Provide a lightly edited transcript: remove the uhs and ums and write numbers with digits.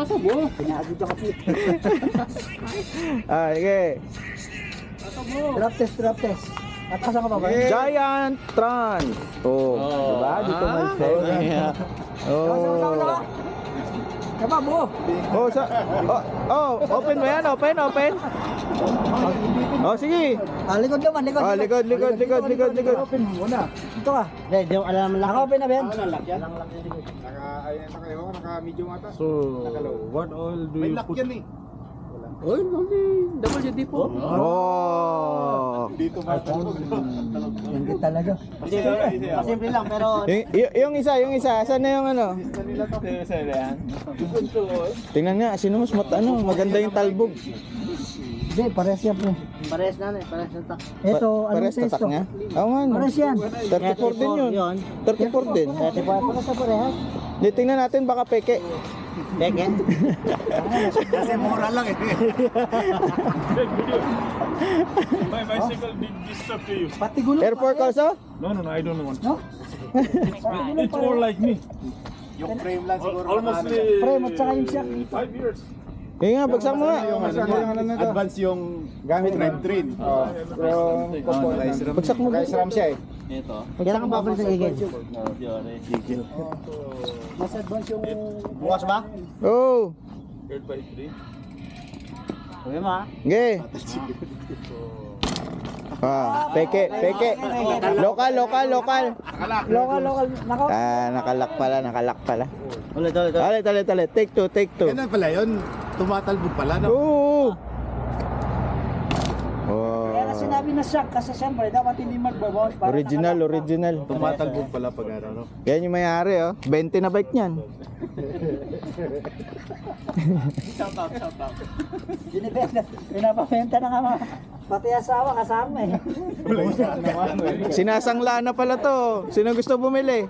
Tatabo. Pinagod ako kasi. Sige. Drop test. At kasama ka ba? Giant Trans. Oh, diba? Dito may set. Oh. Kaba mo. Oh, open mo yan, open. Oh, sige. Likod naman, likod. Likod. Open mo muna. Ito ka. Hindi, yung alam lang. Naka-open na ba yan? Naka-medium ata. So, what oil do May you lock put? yan eh. Oil only WD po. Oh. Dito ba? Hindi talaga. Simple lang pero Yung isa. Saan na yung ano? nila to. Tingnan nga, sino mas maganda yung talbog. Hindi, parehas yan pre. Parehas na eh, parehas na tak. Ito, ano Pares size tatak to? niya? Oo nga, no? Parehas yan. 34 din yun. 34 din. 34 pa sa parehas. Di, tingnan natin baka peke. Peke? Kasi mura lang eh. My bicycle did disturb to you. Pati gulong. Air fork also? No, I don't want. No? It's more like me. Yung frame lang siguro. Almost Frame at saka yung shock. 5 years. Yung nga, bagsak mo nga. Advance yung gamit drivetrain. Bagsak mo. Guys, RAM siya eh. Kailan ka babalik sa gigil? Mas advance yung... Bukas ba? Oh. Third by 3. Uwi mo ha? Ge. Peke. Lokal. Local. Nako. Nakalak pala. Ulit. Ulit. Take two. Ganun pala yun. Tumatalbog pala no? Oo. Oh. Kaya na sinabi na shock kasi siyempre dapat hindi magbabawas. para Original. Tumatalbog pala pag ano. Yan yung may-ari, oh. 20 na bike niyan. Shout out. Pinapabenta na nga mga pati asawa kasama eh. Sinasangla na pala to. Sino gusto bumili?